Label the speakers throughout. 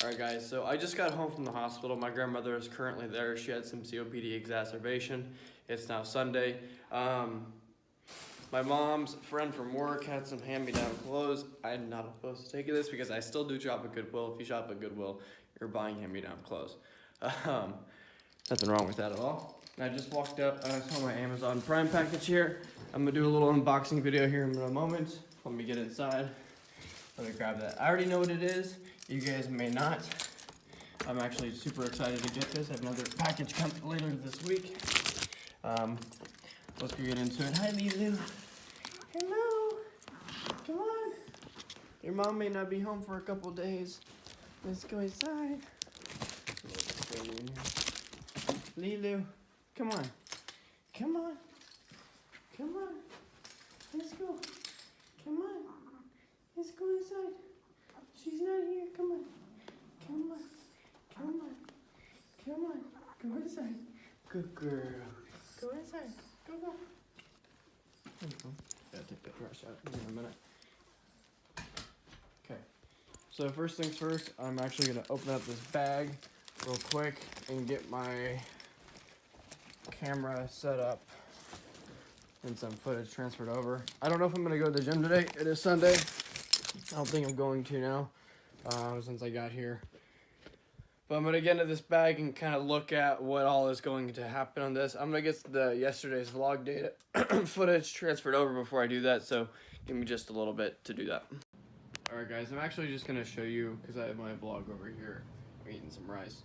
Speaker 1: Alright guys, so I just got home from the hospital. My grandmother is currently there. She had some COPD exacerbation. It's now Sunday. My mom's friend from work had some hand-me-down clothes. I'm not opposed to taking this because I still do shop at Goodwill. If you shop at Goodwill, you're buying hand-me-down clothes. Nothing wrong with that at all. And I just walked up and I saw my Amazon Prime package here. I'm gonna do a little unboxing video here in a moment. Let me get inside. Let me grab that. I already know what it is. You guys may not. I'm actually super excited to get this. I have another package coming later this week. Let's go get into it. Hi, Lulu. Hello. Come on. Your mom may not be home for a couple days. Let's go inside. Lulu, come on. Come on. Come on. Let's go. Come on. Let's go inside. She's not here. Come on. Come on. Come on. Come on. Go inside. Good girl. Go inside. Go. Gotta take that trash out in a minute. Okay. So first things first, I'm actually gonna open up this bag real quick and get my camera set up and some footage transferred over. I don't know if I'm gonna go to the gym today. It is Sunday. I don't think I'm going to now, since I got here. But I'm gonna get into this bag and kind of look at what all is going to happen on this. I'm gonna get the yesterday's vlog data footage transferred over before I do that, so give me just a little bit to do that. Alright guys, I'm actually just gonna show you, because I have my vlog over here. I'm eating some rice.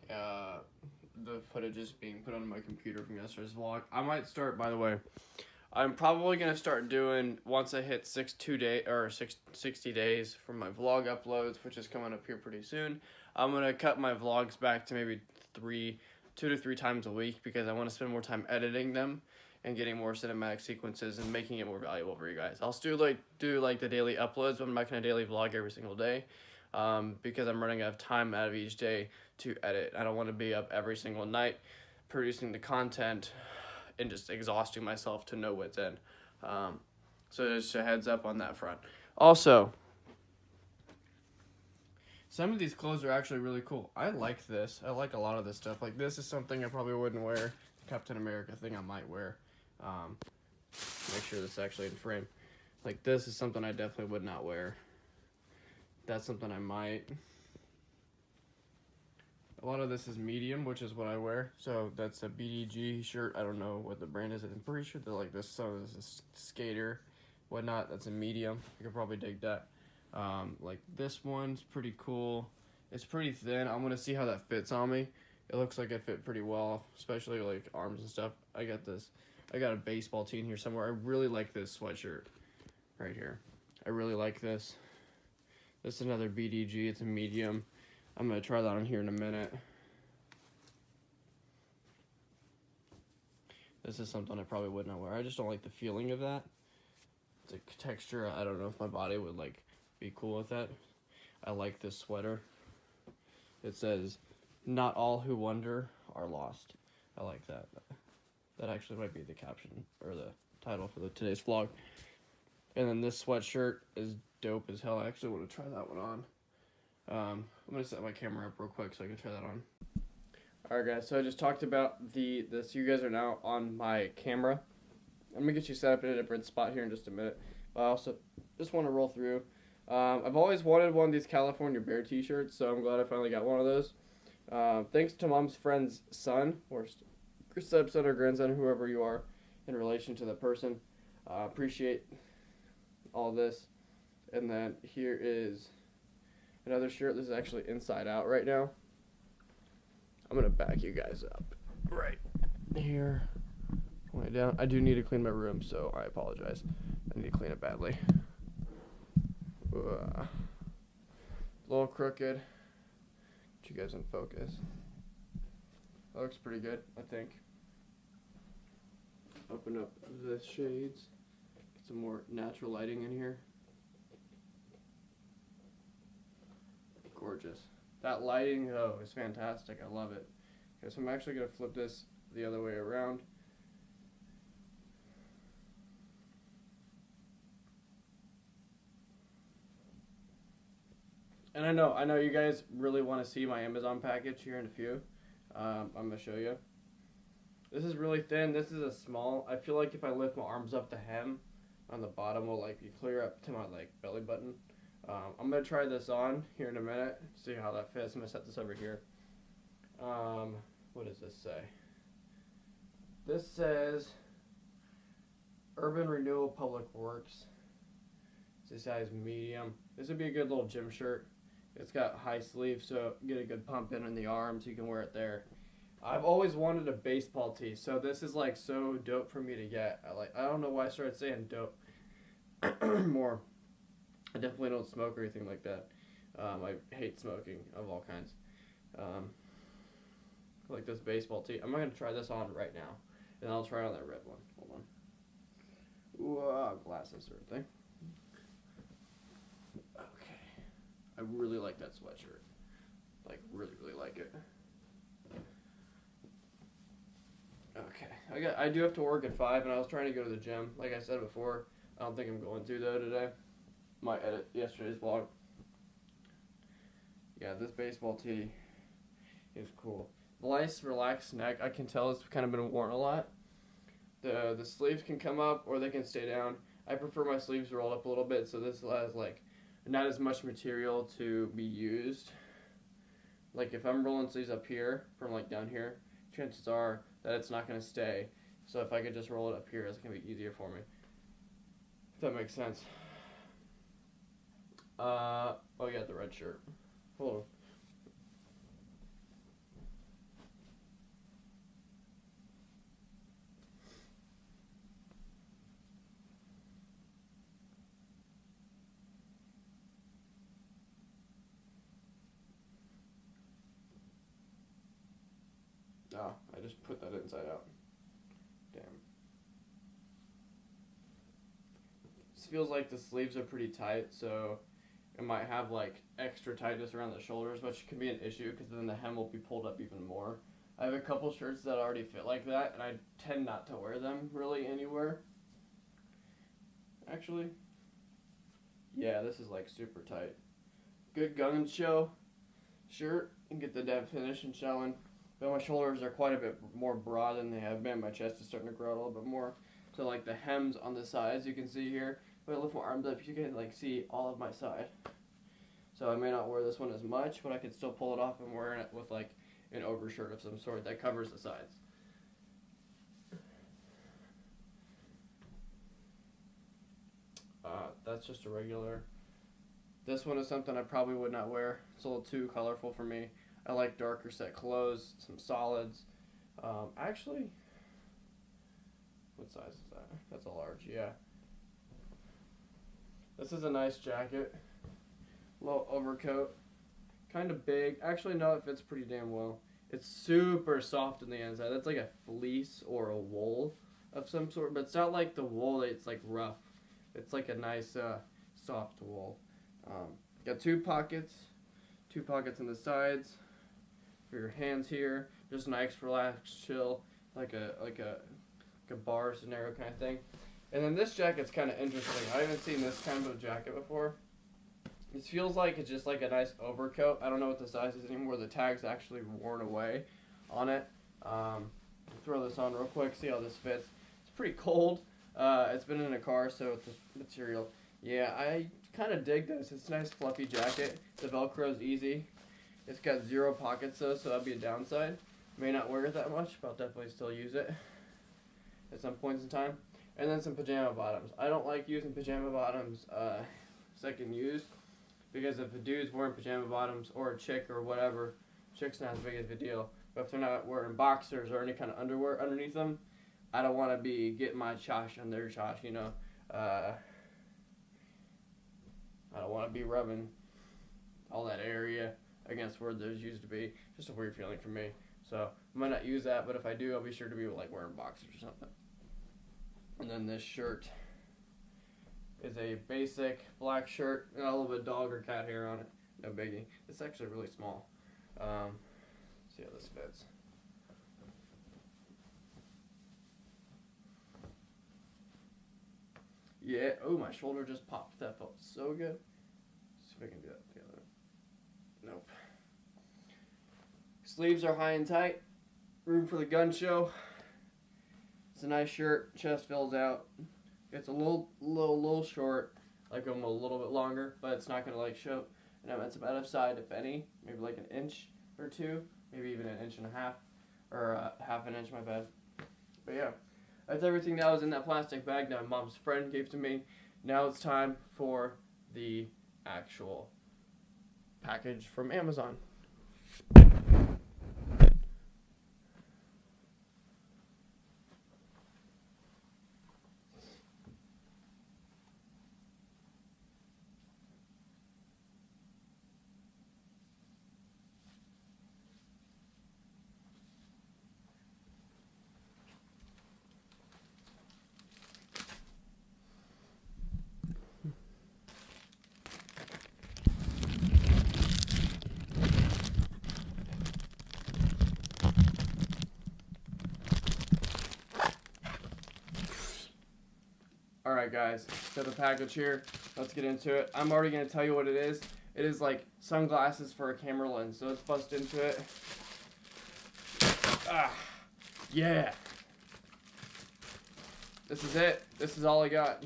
Speaker 1: The footage is being put on my computer from yesterday's vlog. I might start, by the way, I'm probably gonna start doing, once I hit 60 days from my vlog uploads, which is coming up here pretty soon. I'm gonna cut my vlogs back to maybe 2 to 3 times a week because I want to spend more time editing them and getting more cinematic sequences and making it more valuable for you guys. I'll still do the daily uploads, but I'm not gonna daily vlog every single day because I'm running out of time out of each day to edit. I don't want to be up every single night producing the content and just exhausting myself to know what's in. So just a heads up on that front. Also, some of these clothes are actually really cool. I like this. I like a lot of this stuff. Like this is something I probably wouldn't wear. The Captain America thing I might wear. Make sure this is actually in frame. Like this is something I definitely would not wear. That's something I might. A lot of this is medium, which is what I wear. So that's a BDG shirt. I don't know what the brand is. I'm pretty sure they're like this. So this is skater, whatnot. That's a medium. You could probably dig that. Like this one's pretty cool. It's pretty thin. I'm gonna see how that fits on me. It looks like it fit pretty well, especially like arms and stuff. I got a baseball tee in here somewhere. I really like this sweatshirt right here. I really like this. This is another BDG. It's a medium. I'm gonna try that on here in a minute. This is something I probably would not wear. I just don't like the feeling of that. It's a texture. I don't know if my body would be cool with that. I like this sweater. It says, "Not all who wander are lost." I like that. That actually might be the caption or the title for today's vlog. And then this sweatshirt is dope as hell. I actually want to try that one on. I'm gonna set my camera up real quick so I can try that on. Alright guys, so I just talked about this. You guys are now on my camera. I'm gonna get you set up in a different spot here in just a minute. But I also just want to roll through. I've always wanted one of these California Bear t-shirts, so I'm glad I finally got one of those. Thanks to mom's friend's son, or stepson or grandson, whoever you are in relation to the person. Appreciate all this. And then here is another shirt. This is actually inside out right now. I'm gonna back you guys up right here. Way down. I do need to clean my room, so I apologize. I need to clean it badly. A little crooked. Get you guys in focus. That looks pretty good, I think. Open up the shades. Get some more natural lighting in here. Gorgeous. That lighting, though, is fantastic. I love it. Okay, so I'm actually going to flip this the other way around. And I know you guys really want to see my Amazon package here in a few. I'm gonna show you. This is really thin. This is a small. I feel like if I lift my arms up, the hem on the bottom will like be clear up to my like belly button. I'm gonna try this on here in a minute. See how that fits. I'm gonna set this over here. What does this say? This says Urban Renewal Public Works. It's a size medium. This would be a good little gym shirt. It's got high sleeves, so get a good pump in the arms. You can wear it there. I've always wanted a baseball tee, so this is like so dope for me to get. I don't know why I started saying dope more. I definitely don't smoke or anything like that. I hate smoking of all kinds. Like this baseball tee. I'm gonna try this on right now, and I'll try on that red one. Hold on. Ooh, glasses or thing. Okay. I really like that sweatshirt. Like really, really like it. Okay, I do have to work at 5, and I was trying to go to the gym. Like I said before, I don't think I'm going to though today. Might edit yesterday's vlog. Yeah, this baseball tee is cool. Nice, relaxed neck. I can tell it's kind of been worn a lot. The sleeves can come up or they can stay down. I prefer my sleeves rolled up a little bit, so this has like not as much material to be used. Like if I'm rolling sleeves up here from like down here, chances are that it's not going to stay. So if I could just roll it up here, it's going to be easier for me. If that makes sense. Oh yeah, the red shirt. Hold on. Oh, I just put that inside out. Damn. This feels like the sleeves are pretty tight, so it might have like extra tightness around the shoulders, which can be an issue because then the hem will be pulled up even more. I have a couple shirts that already fit like that, and I tend not to wear them really anywhere. Actually, yeah, this is like super tight. Good gun show shirt and get the definition showing. But my shoulders are quite a bit more broad than they have been. My chest is starting to grow a little bit more. So like the hems on the sides, you can see here. If I lift my arms up, you can like see all of my side. So I may not wear this one as much, but I can still pull it off and wear it with like an overshirt of some sort that covers the sides. That's just a regular. This one is something I probably would not wear. It's a little too colorful for me. I like darker set clothes, some solids. Actually, what size is that? That's a large, yeah. This is a nice jacket. Little overcoat. Kind of big. Actually, no, it fits pretty damn well. It's super soft on the inside. That's like a fleece or a wool of some sort, but it's not like the wool that's like rough. It's like a nice soft wool. Got two pockets on the sides for your hands here. Just nice, relaxed, chill, like a bar scenario kind of thing. And then this jacket's kind of interesting. I haven't seen this kind of a jacket before. This feels like it's just like a nice overcoat. I don't know what the size is anymore. The tag's actually worn away on it. Throw this on real quick, see how this fits. It's pretty cold. It's been in a car, so it's the material. Yeah, I kind of dig this. It's a nice fluffy jacket. The Velcro's easy. It's got 0 pockets though, so that'd be a downside. May not wear it that much, but I'll definitely still use it at some points in time. And then some pajama bottoms. I don't like using pajama bottoms second use, because if a dude's wearing pajama bottoms, or a chick or whatever, chick's not as big of a deal. But if they're not wearing boxers or any kind of underwear underneath them, I don't want to be getting my chosh on their chosh, you know. I don't want to be rubbing all that area against where those used to be. Just a weird feeling for me. So I might not use that, but if I do, I'll be sure to be like wearing boxers or something. And then this shirt is a basic black shirt, got a little bit of dog or cat hair on it. No biggie. It's actually really small. See how this fits. Yeah. Oh, my shoulder just popped. That felt so good. Let's see if I can do that together. Sleeves are high and tight. Room for the gun show. It's a nice shirt. Chest fills out. It's a little short. Like them a little bit longer, but it's not gonna like show. And it's about a side, if any, maybe like an inch or two, maybe even an inch and a half, or half an inch. My bad. But yeah, that's everything that was in that plastic bag that my mom's friend gave to me. Now it's time for the actual package from Amazon. Alright guys, got the package here. Let's get into it. I'm already going to tell you what it is. It is like sunglasses for a camera lens. So let's bust into it. Ah, yeah. This is it. This is all I got.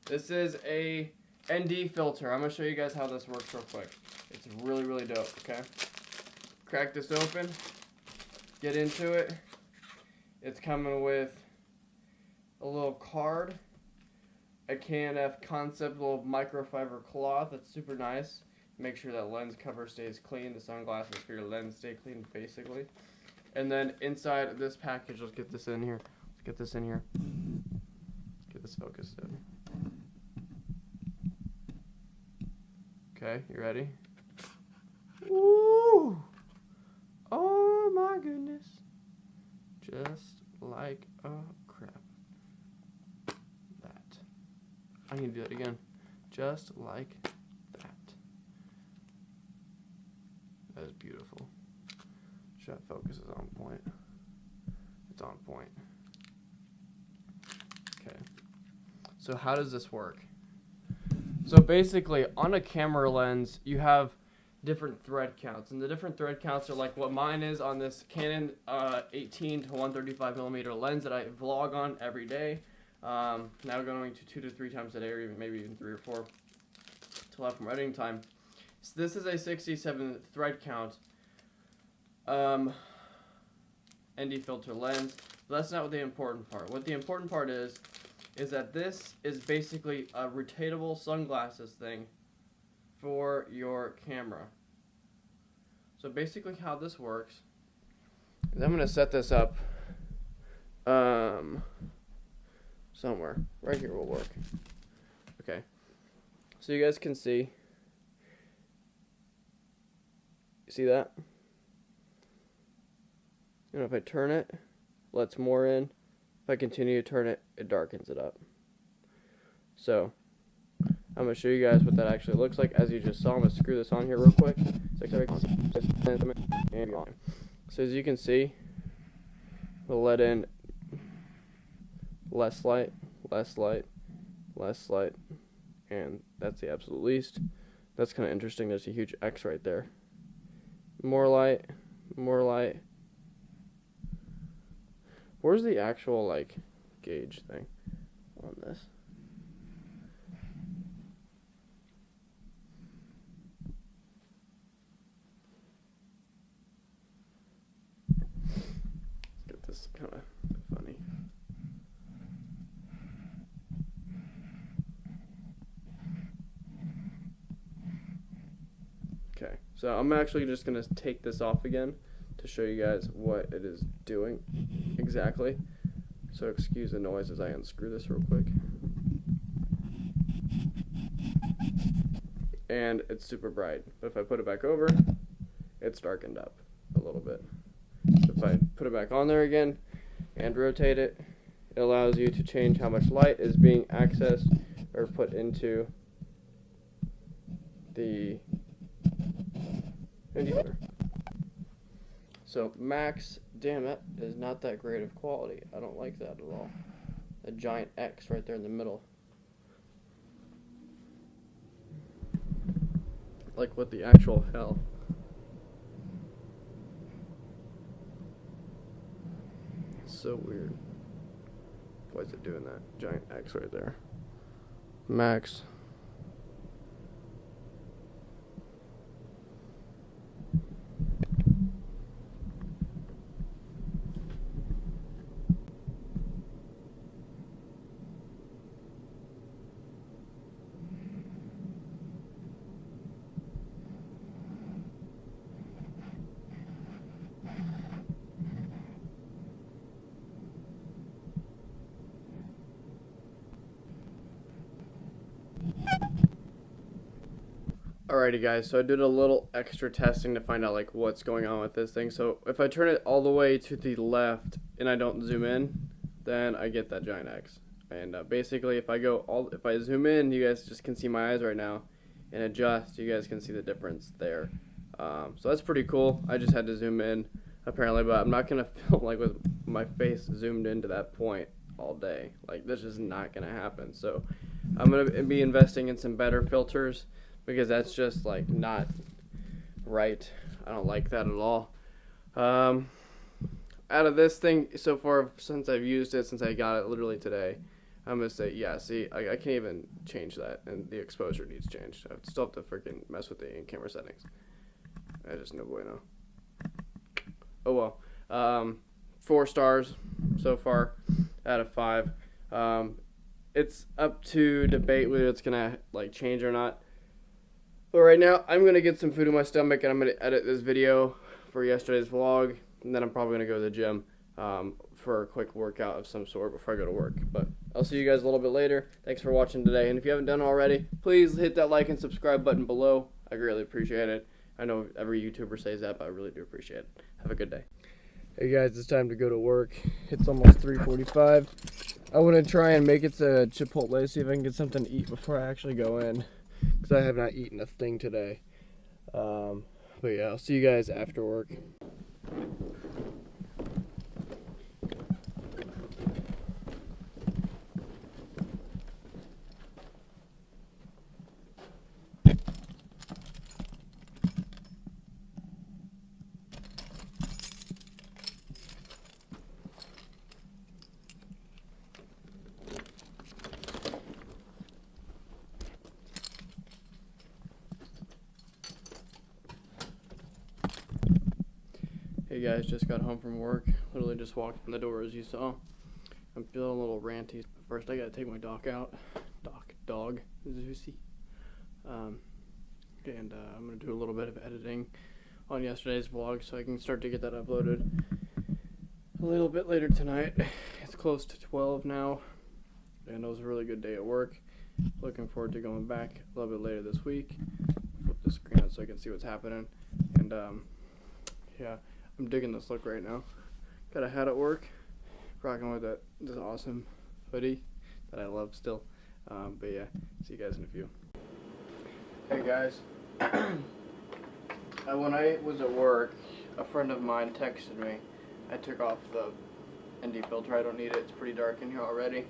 Speaker 1: This is a ND filter. I'm going to show you guys how this works real quick. It's really, really dope, okay? Crack this open. Get into it. It's coming with a little card, a K&F Concept little microfiber cloth. That's super nice. Make sure that lens cover stays clean. The sunglasses for your lens stay clean, basically. And then inside of this package, let's get this in here. Let's get this in here. Get this focused in. Okay, you ready? Woo! Oh my goodness. Just like a crap. I need to do that again. Just like that. That is beautiful. Shot focus is on point. It's on point. Okay. So how does this work? So basically, on a camera lens, you have different thread counts. And the different thread counts are like what mine is on this Canon 18 to 135 millimeter lens that I vlog on every day. Now going to 2 to 3 times a day, or maybe even 3 or 4 to left from editing time. So this is a 67 thread count ND filter lens. But that's not what the important part. What the important part is that this is basically a rotatable sunglasses thing for your camera. So basically how this works is I'm going to set this up somewhere. Right here will work. Okay. So you guys can see. See that? And if I turn it, lets more in. If I continue to turn it, it darkens it up. So, I'm going to show you guys what that actually looks like. As you just saw, I'm going to screw this on here real quick. So as you can see, we'll let in less light, less light, less light, and that's the absolute least. That's kind of interesting. There's a huge X right there. More light, more light. Where's the actual, like, gauge thing on this? Let's get this kind of funny. Okay, so I'm actually just going to take this off again to show you guys what it is doing exactly. So excuse the noise as I unscrew this real quick. And it's super bright. But if I put it back over, it's darkened up a little bit. So if I put it back on there again and rotate it, it allows you to change how much light is being accessed or put into the indicator. So max, damn, that is not that great of quality. I don't like that at all. A giant X right there in the middle. Like what the actual hell? so weird. Why is it doing that? Giant X right there. Max. Alrighty guys, so I did a little extra testing to find out like what's going on with this thing. So if I turn it all the way to the left and I don't zoom in, then I get that giant X. And basically if I zoom in, you guys just can see my eyes right now, and adjust, you guys can see the difference there. So that's pretty cool. I just had to zoom in apparently, but I'm not gonna film like with my face zoomed into that point all day. Like, this is not gonna happen. So I'm gonna be investing in some better filters, because that's just like not right. I don't like that at all. Out of this thing so far, since I've used it, since I got it literally today, I'm gonna say, yeah, see, I can't even change that, and the exposure needs changed. I still have to freaking mess with the in-camera settings. I just no bueno. Oh well. 4 stars so far out of 5. It's up to debate whether it's gonna like change or not. But right now, I'm going to get some food in my stomach, and I'm going to edit this video for yesterday's vlog, and then I'm probably going to go to the gym for a quick workout of some sort before I go to work. But I'll see you guys a little bit later. Thanks for watching today, and if you haven't done already, please hit that like and subscribe button below. I greatly appreciate it. I know every YouTuber says that, but I really do appreciate it. Have a good day. Hey guys, it's time to go to work. It's almost 3:45. I want to try and make it to Chipotle, see if I can get something to eat before I actually go in, because I have not eaten a thing today. But yeah, I'll see you guys after work. Hey guys, just got home from work. Literally just walked in the door as you saw. I'm feeling a little ranty. First I gotta take my dog out. Dog, Zeusy. And I'm gonna do a little bit of editing on yesterday's vlog so I can start to get that uploaded a little bit later tonight. It's close to 12 now, and it was a really good day at work. Looking forward to going back a little bit later this week. Flip the screen out so I can see what's happening. And yeah, I'm digging this look right now. Got a hat at work, rocking with this awesome hoodie that I love still. But yeah, see you guys in a few. Hey guys, when I was at work, a friend of mine texted me. I took off the ND filter. I don't need it. It's pretty dark in here already.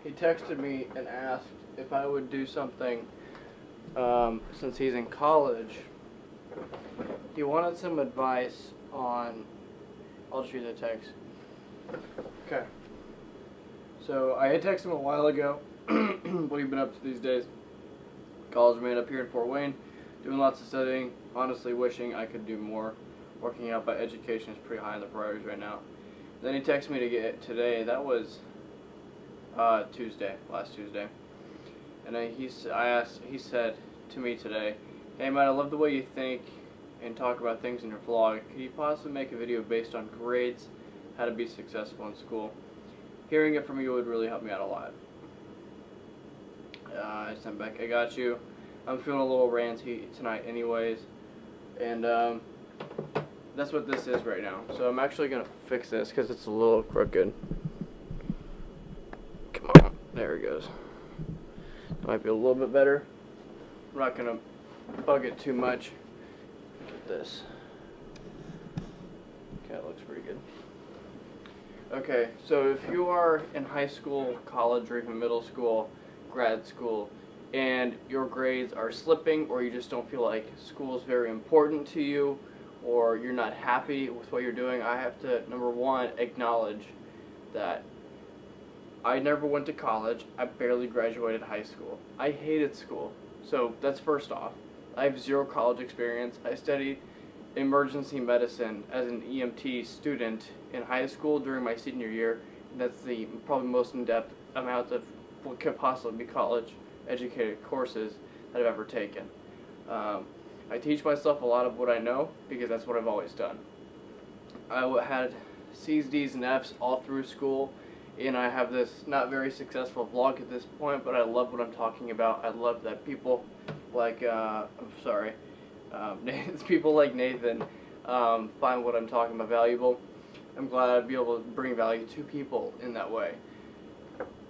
Speaker 1: He texted me and asked if I would do something since he's in college. He wanted some advice on, I'll just read the text. Okay. So I had texted him a while ago what he'd been up to these days. College man up here in Fort Wayne, doing lots of studying, honestly wishing I could do more. Working out, but education is pretty high on the priorities right now. Then he texted me to get it today. That was last Tuesday. And he said to me today, "Hey man, I love the way you think and talk about things in your vlog. Could you possibly make a video based on grades, how to be successful in school? Hearing it from you would really help me out a lot." I sent back, "I got you. I'm feeling a little ranty tonight anyways." And that's what this is right now. So I'm actually going to fix this because it's a little crooked. Come on. There it goes. It might be a little bit better. I'm not going to bug it too much. Look at this. Okay, that looks pretty good. Okay, so if you are in high school, college, or even middle school, grad school, and your grades are slipping, or you just don't feel like school is very important to you, or you're not happy with what you're doing, I have to, number one, acknowledge that I never went to college. I barely graduated high school. I hated school. So that's first off. I have zero college experience. I studied emergency medicine as an EMT student in high school during my senior year. That's the probably most in-depth amount of what could possibly be college educated courses that I've ever taken. I teach myself a lot of what I know because that's what I've always done. I had C's, D's, and F's all through school, and I have this not very successful vlog at this point, but I love what I'm talking about. I love that people like, people like Nathan find what I'm talking about valuable. I'm glad I'd be able to bring value to people in that way.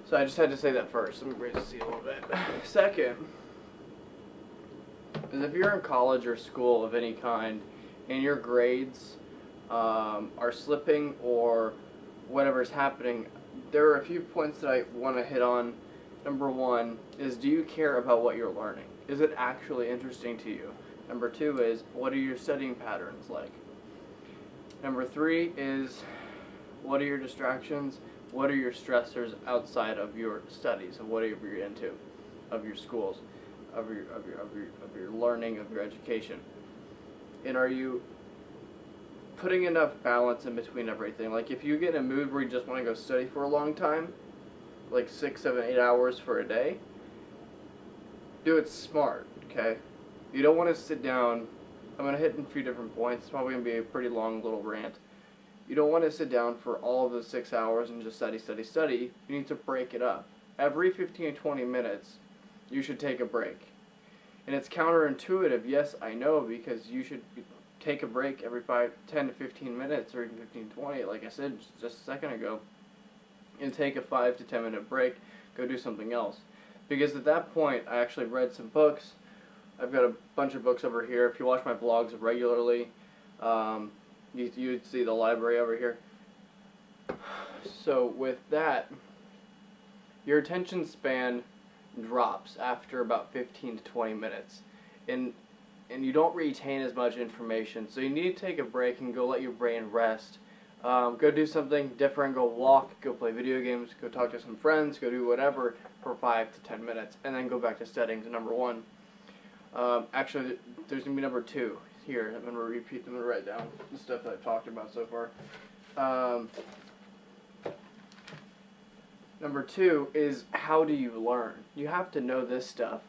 Speaker 1: So I just had to say that first. Let me raise the seat a little bit. Second, is if you're in college or school of any kind, and your grades are slipping or whatever's happening, there are a few points that I want to hit on. Number one is, do you care about what you're learning? Is it actually interesting to you? Number two is, what are your studying patterns like? Number three is, what are your distractions? What are your stressors outside of your studies, of whatever you're into, of your schools, of your learning, of your education? And are you putting enough balance in between everything? Like, if you get in a mood where you just want to go study for a long time, like 6, 7, 8 hours for a day, do it smart, okay? You don't want to sit down. I'm going to hit in a few different points. It's probably going to be a pretty long little rant. You don't want to sit down for all of those 6 hours and just study, study, study. You need to break it up. Every 15 to 20 minutes, you should take a break. And it's counterintuitive, yes, I know, because you should take a break every 10 to 15 minutes, or even 15 to 20, like I said just a second ago, and take a 5 to 10 minute break, go do something else. Because at that point, I actually read some books. I've got a bunch of books over here. If you watch my vlogs regularly, you'd see the library over here. So with that, your attention span drops after about 15 to 20 minutes. And you don't retain as much information. So you need to take a break and go let your brain rest. Go do something different, go walk, go play video games, go talk to some friends, go do whatever for 5 to 10 minutes, and then go back to studying to number one. Actually, there's going to be number two here. I'm going to repeat them and write down the stuff that I've talked about so far. Number two is, how do you learn? You have to know this stuff.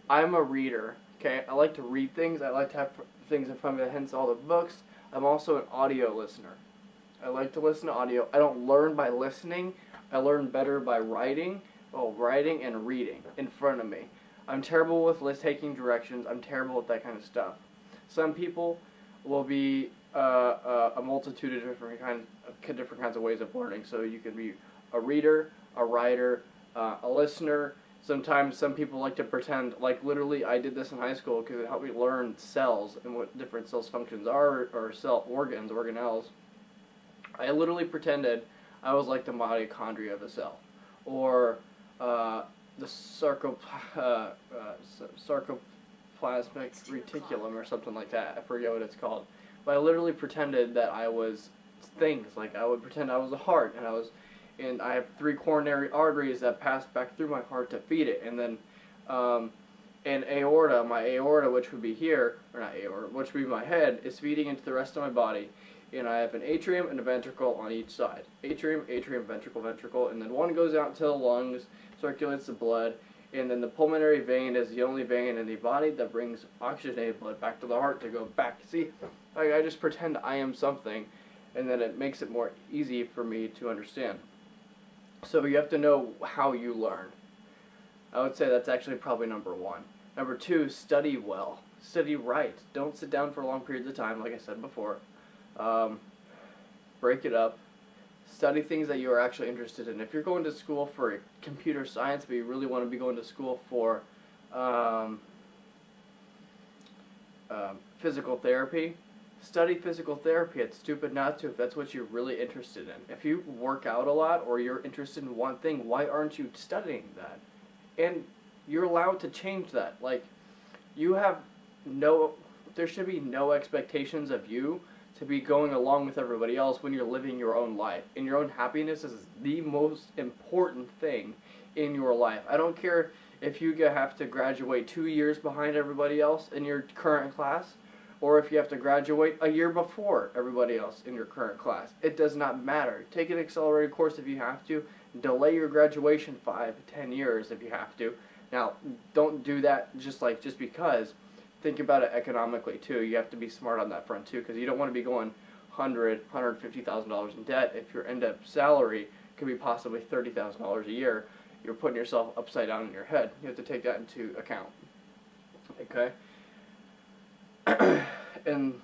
Speaker 1: I'm a reader, okay? I like to read things. I like to have things in front of me, hence all the books. I'm also an audio listener. I like to listen to audio. I don't learn by listening. I learn better by writing and reading in front of me. I'm terrible with taking directions. I'm terrible with that kind of stuff. Some people will be a multitude of different kinds of ways of learning. So you can be a reader, a writer, a listener. Sometimes some people like to pretend, like literally I did this in high school because it helped me learn cells and what different cells functions are, or cell organelles. I literally pretended I was like the mitochondria of a cell, or the sarcoplasmic reticulum or something like that. I forget what it's called. But I literally pretended that I was things. Like I would pretend I was a heart, and I have 3 coronary arteries that pass back through my heart to feed it, and then and aorta, my aorta, which would be here, or not aorta, which would be my head, is feeding into the rest of my body. And I have an atrium and a ventricle on each side. Atrium, ventricle, ventricle, and then one goes out to the lungs, circulates the blood, and then the pulmonary vein is the only vein in the body that brings oxygenated blood back to the heart to go back. See, I just pretend I am something, and then it makes it more easy for me to understand. So you have to know how you learn. I would say that's actually probably number one. Number two, study well. Study right. Don't sit down for long periods of time, like I said before. Break it up. Study things that you are actually interested in. If you're going to school for computer science, but you really want to be going to school for physical therapy, study physical therapy. It's stupid not to if that's what you're really interested in. If you work out a lot or you're interested in one thing, why aren't you studying that? And you're allowed to change that. Like, you have no there should be no expectations of you to be going along with everybody else when you're living your own life. And your own happiness is the most important thing in your life. I don't care if you have to graduate 2 years behind everybody else in your current class, or if you have to graduate a year before everybody else in your current class. It does not matter. Take an accelerated course if you have to. Delay your graduation 5, 10 years if you have to. Now, don't do that just because. Think about it economically too. You have to be smart on that front too, because you don't want to be going $150,000 in debt if your end up salary could be possibly $30,000 a year. You're putting yourself upside down in your head. You have to take that into account. Okay? And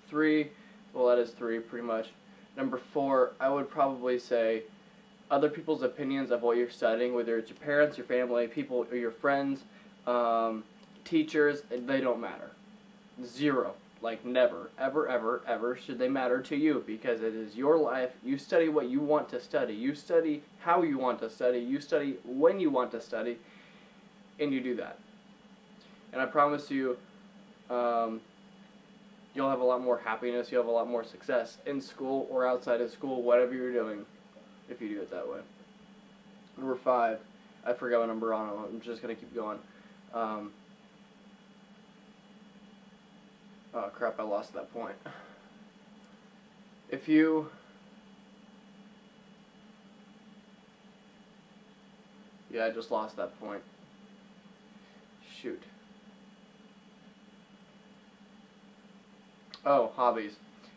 Speaker 1: 3, well, that is 3 pretty much. Number 4, I would probably say other people's opinions of what you're studying, whether it's your parents, your family, people, or your friends, teachers, they don't matter. 0. Like never, ever, ever, ever should they matter to you, because it is your life. You study what you want to study. You study how you want to study. You study when you want to study, and you do that. And I promise you, you'll have a lot more happiness. You'll have a lot more success in school or outside of school, whatever you're doing, if you do it that way. Number 5, I forgot what number on. I'm just going to keep going. Oh crap, I lost that point. If you... Yeah, I just lost that point. Shoot. Oh, hobbies.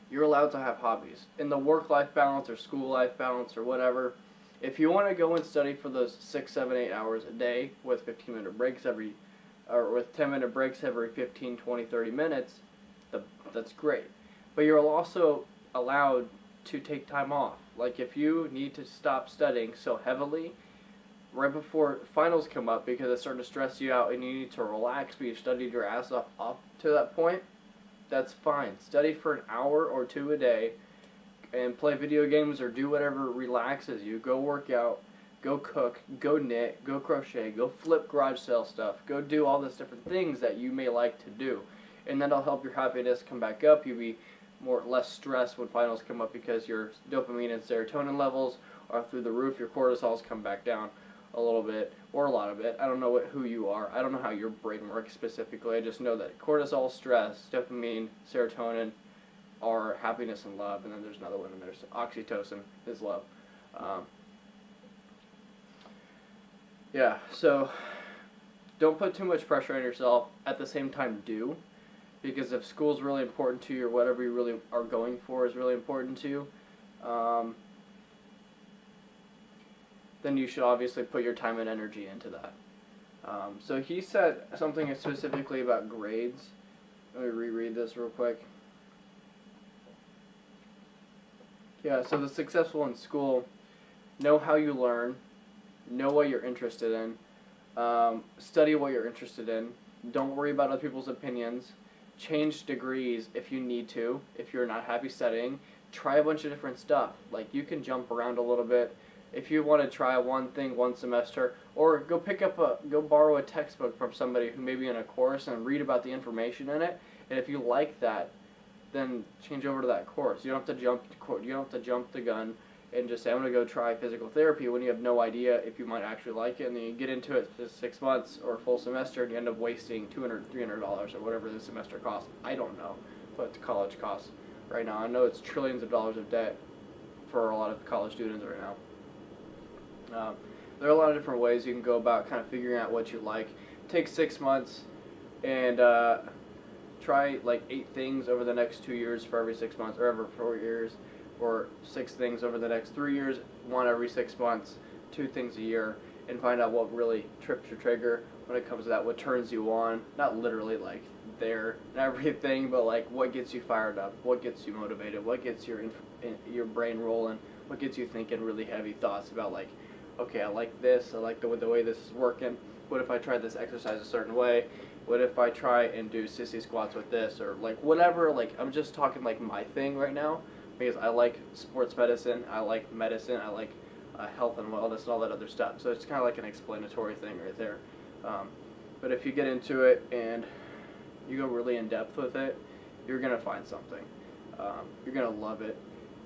Speaker 1: You're allowed to have hobbies. In the work-life balance or school-life balance or whatever, if you want to go and study for those 6, 7, 8 hours a day with 15-minute breaks or with 10-minute breaks every 15, 20, 30 minutes, that's great. But you're also allowed to take time off. Like if you need to stop studying so heavily right before finals come up because it's starting to stress you out and you need to relax, but you've studied your ass off up to that point, that's fine. Study for an hour or 2 a day and play video games or do whatever relaxes you. Go work out, go cook, go knit, go crochet, go flip garage sale stuff, go do all these different things that you may like to do. And that'll help your happiness come back up. You'll be less stressed when finals come up because your dopamine and serotonin levels are through the roof. Your cortisols come back down a little bit or a lot of it. I don't know who you are. I don't know how your brain works specifically. I just know that cortisol, stress, dopamine, serotonin are happiness and love, and then there's another one, and there's oxytocin is love. Yeah, so don't put too much pressure on yourself. At the same time, do. Because if school's really important to you or whatever you really are going for is really important to you, then you should obviously put your time and energy into that. So he said something specifically about grades. Let me reread this real quick. Yeah, so the successful in school know how you learn, know what you're interested in, study what you're interested in, don't worry about other people's opinions, change degrees if you need to, if you're not happy studying, try a bunch of different stuff. Like you can jump around a little bit. If you want to try one thing one semester, or go borrow a textbook from somebody who may be in a course and read about the information in it, and if you like that, then change over to that course. You don't have to jump the gun and just say, I'm going to go try physical therapy when you have no idea if you might actually like it, and then you get into it for 6 months or a full semester and you end up wasting $200, $300 or whatever the semester costs. I don't know what college costs right now. I know it's trillions of dollars of debt for a lot of college students right now. There are a lot of different ways you can go about kind of figuring out what you like. Take 6 months and try like 8 things over the next 2 years for every 6 months, or every 4 years, or 6 things over the next 3 years, 1 every 6 months, 2 things a year, and find out what really trips your trigger when it comes to that, what turns you on, not literally like there and everything, but like what gets you fired up, what gets you motivated, what gets your brain rolling, what gets you thinking really heavy thoughts about like, okay, I like this, I like the way this is working, what if I try this exercise a certain way, what if I try and do sissy squats with this, or like whatever, like I'm just talking like my thing right now, because I like sports medicine, I like medicine, I like health and wellness and all that other stuff, so it's kind of like an explanatory thing right there. But if you get into it and you go really in depth with it, you're gonna find something. You're gonna love it.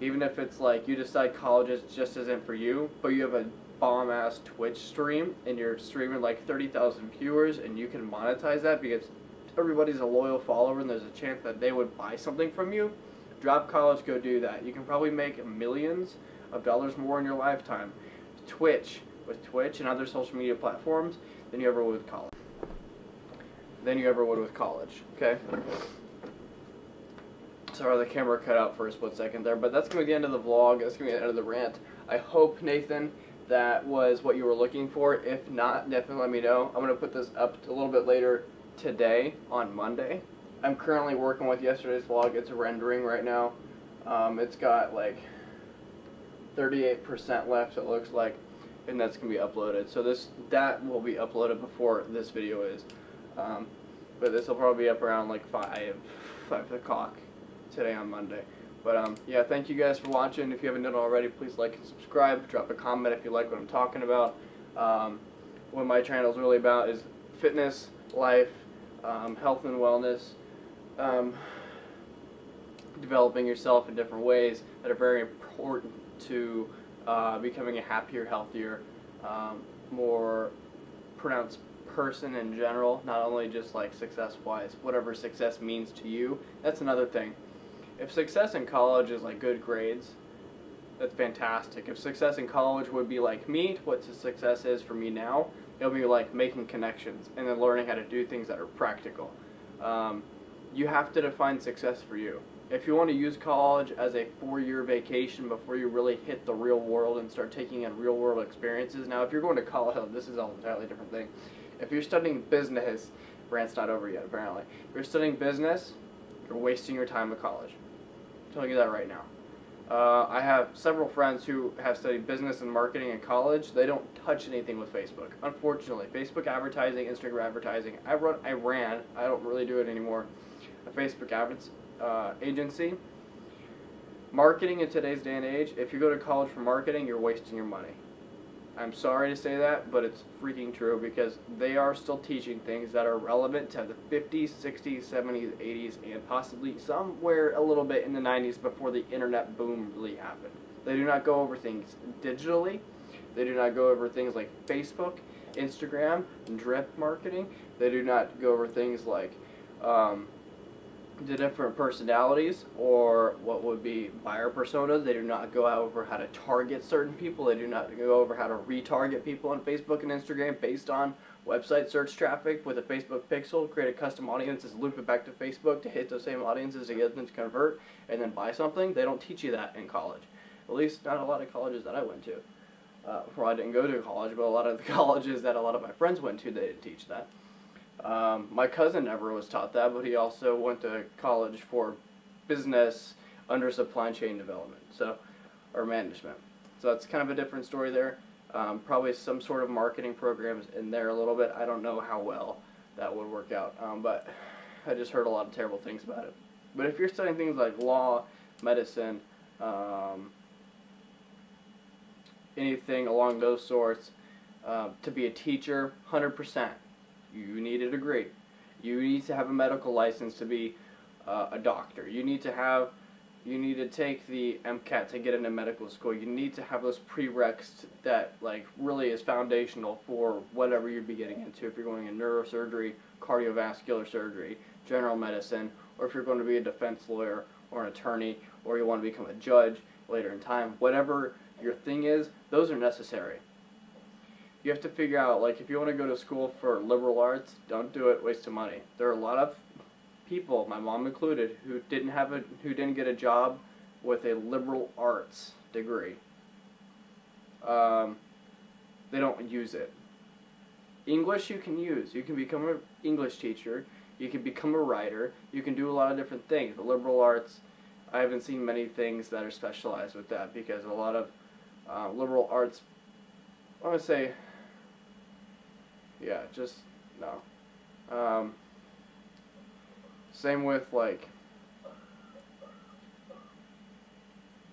Speaker 1: Even if it's like you decide college just isn't for you, but you have a bomb ass Twitch stream and you're streaming like 30,000 viewers and you can monetize that because everybody's a loyal follower and there's a chance that they would buy something from you. Drop college, go do that. You can probably make millions of dollars more in your lifetime. With Twitch and other social media platforms than you ever would with college. Okay? Sorry, the camera cut out for a split second there, but that's going to be the end of the vlog. That's going to be the end of the rant. I hope, Nathan, that was what you were looking for. If not, definitely let me know. I'm going to put this up a little bit later today on Monday. I'm currently working with yesterday's vlog. It's rendering right now. It's got like 38% left, it looks like, and that's going to be uploaded. So that will be uploaded before this video is. But this will probably be up around like 5 o'clock today on Monday. But yeah, thank you guys for watching. If you haven't done it already, please like and subscribe. Drop a comment if you like what I'm talking about. What my channel is really about is fitness, life, health and wellness, developing yourself in different ways that are very important to becoming a happier, healthier, more pronounced person in general, not only just like success-wise, whatever success means to you. That's another thing. If success in college is like good grades, that's fantastic. If success in college would be like me, what success is for me now, it'll be like making connections and then learning how to do things that are practical. You have to define success for you. If you want to use college as a 4-year vacation before you really hit the real world and start taking in real world experiences. Now, if you're going to college, this is an entirely different thing. If you're studying business, rant's not over yet apparently. If you're studying business, you're wasting your time at college. I'm telling you that right now. I have several friends who have studied business and marketing in college. They don't touch anything with Facebook. Unfortunately, Facebook advertising, Instagram advertising. I don't really do it anymore, a Facebook agency. Marketing in today's day and age, if you go to college for marketing, you're wasting your money. I'm sorry to say that, but it's freaking true because they are still teaching things that are relevant to the 50s, 60s, 70s, 80s, and possibly somewhere a little bit in the 90s before the internet boom really happened. They do not go over things digitally. They do not go over things like Facebook, Instagram, drip marketing. They do not go over things like the different personalities or what would be buyer personas. They do not go over how to target certain people. They do not go over how to retarget people on Facebook and Instagram based on website search traffic with a Facebook pixel, create a custom audiences, loop it back to Facebook to hit those same audiences to get them to convert and then buy something. They don't teach you that in college. At least not a lot of colleges that I went to. Well, I didn't go to college, but a lot of the colleges that a lot of my friends went to, they didn't teach that. My cousin never was taught that, but he also went to college for business under supply chain development, or management. So that's kind of a different story there. Probably some sort of marketing programs in there a little bit. I don't know how well that would work out, but I just heard a lot of terrible things about it. But if you're studying things like law, medicine, anything along those sorts, to be a teacher, 100%. You need a degree. You need to have a medical license to be a doctor. You need to take the MCAT to get into medical school. You need to have those prereqs that like really is foundational for whatever you'd be getting into. If you're going in neurosurgery, cardiovascular surgery, general medicine, or if you're going to be a defense lawyer or an attorney, or you want to become a judge later in time, whatever your thing is, those are necessary. You have to figure out, like, if you want to go to school for liberal arts, don't do it, waste of money. There are a lot of people, my mom included, who didn't get a job with a liberal arts degree. They don't use it. English you can use. You can become an English teacher. You can become a writer. You can do a lot of different things. The liberal arts, I haven't seen many things that are specialized with that because a lot of liberal arts, I want to say, yeah, just no. Same with, like,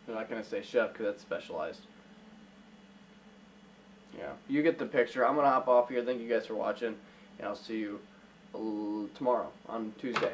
Speaker 1: I'm not going to say chef because that's specialized. Yeah, you get the picture. I'm going to hop off here. Thank you guys for watching, and I'll see you tomorrow on Tuesday.